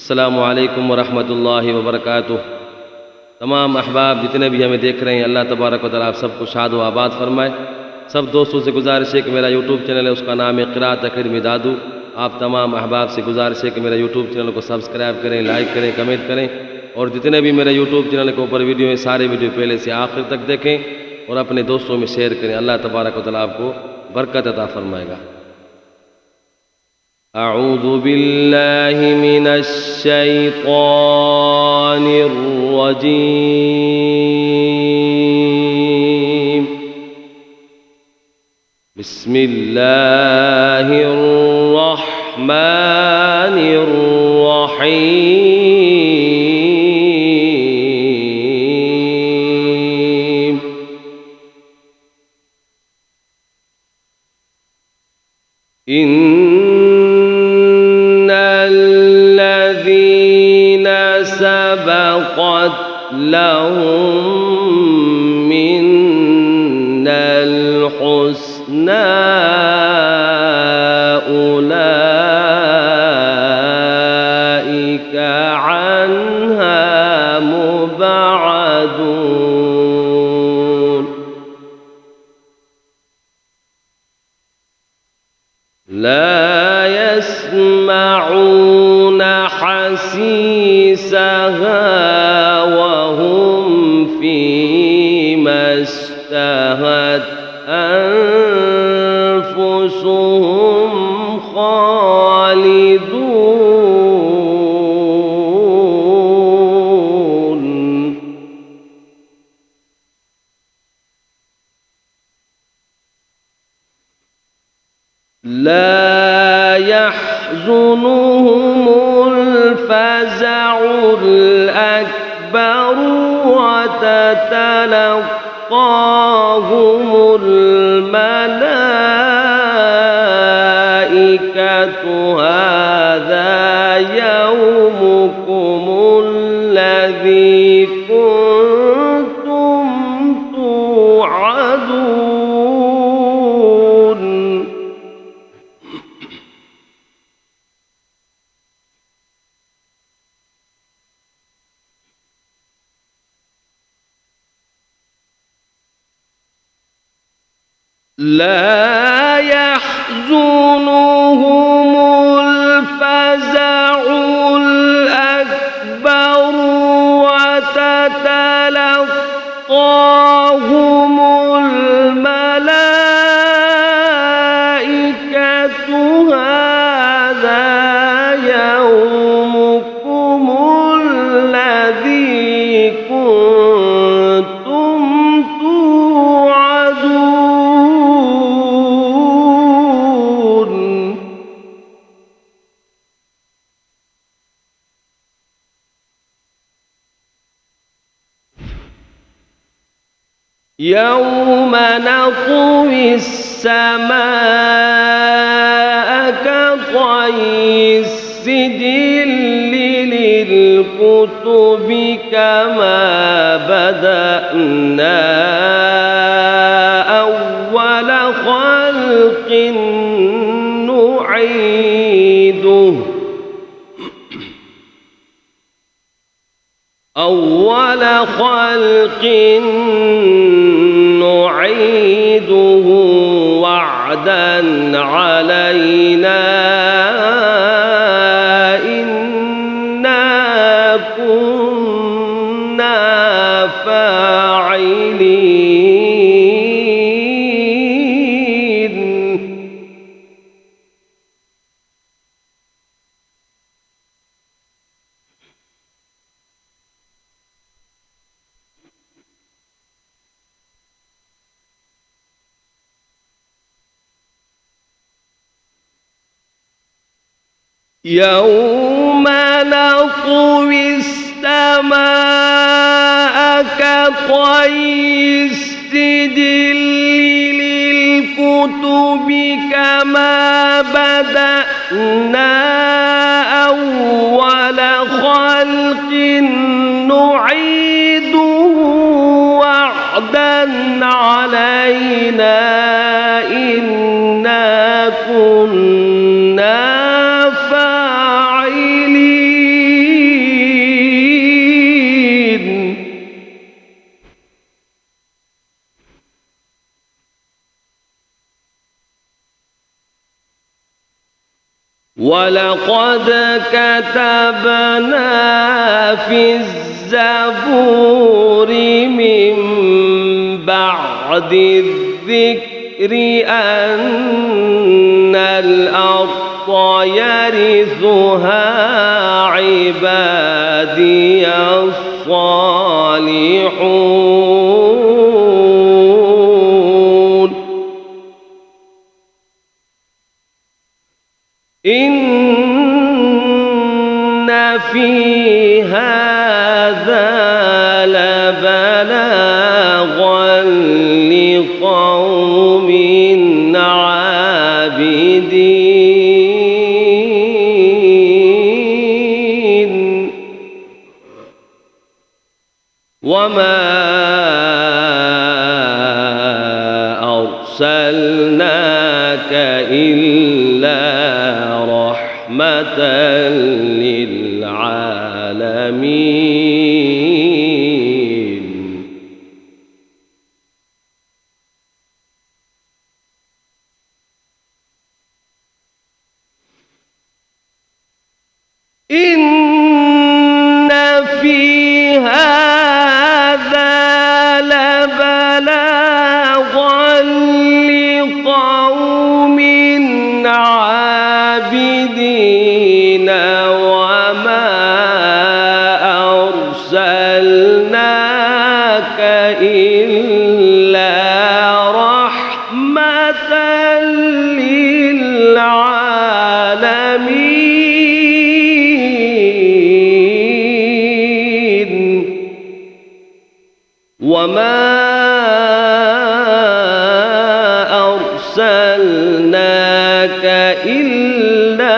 अस्सलामु अलैकुम वरहमतुल्लाहि वबरकातुह। तमाम अहबाब जितने भी हमें देख रहे हैं, अल्लाह तबारक व तआला आप सबको शाद व आबाद फरमाए। सब दोस्तों से गुजारिश है कि मेरा यूट्यूब चैनल है, उसका नाम है क़िराअत अकैडमी दादू। आप तमाम अहबाब से गुजारिश है कि मेरा यूट्यूब चैनल को सब्सक्राइब करें, लाइक करें, कमेंट करें और जितने भी मेरे यूट्यूब चैनल के ऊपर वीडियो हैं सारे वीडियो पहले से आखिर तक देखें और अपने दोस्तों में शेयर करें। अल्लाह तबारक व तआला आपको बरकत अता फरमाएगा। अऊज़ु बिल्लाहि मिनश शैतानिर रजीम। बिस्मिल्लाहिर रहमानिर रहीम। सबक़त लहुम मिन्नल हुस्ना उलाइका अन्हा मुबअदून। ला यस्मऊन हसीसहा वहुम फीमा इश्तहत अनफुसुहुम खालिदून। ला यहज़ुनुहुमुल फ़ज़अुल अकबर वततलक़ाहुमुल मलाइकतु हाज़ा यौमुकुमुल्लज़ी कुन्तुम तुअदून। لا يحزنهم الفزع الأكبر وتتلقاهم الملائكة هذا يومكم الذي كنتم يوم نطوي السماء كطي السجل للكتب كما بدأنا أول خلق نعيده وعدا علينا إنا كنا فاعلين. يوم نطوي السماء كطي السجل للكتب كما بدأنا أول خلق نعيده وعدا علينا إنا كنا فاعلين. ولقد كتبنا في الزبور من بعد الذكر أن الأرض يرثها عبادي الصالحون إن في هذا لبلاغا لقوم عابدين وما أرسلناك إلا رحمة للعالمين إن في هذا لبلاغا لقوم عابدين وما أرسلناك إلا رحمة للعالمين وما أرسلناك إلا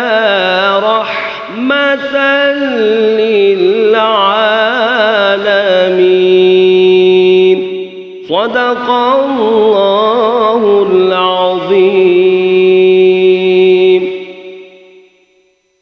رحمة للعالمين صدق الله العظيم.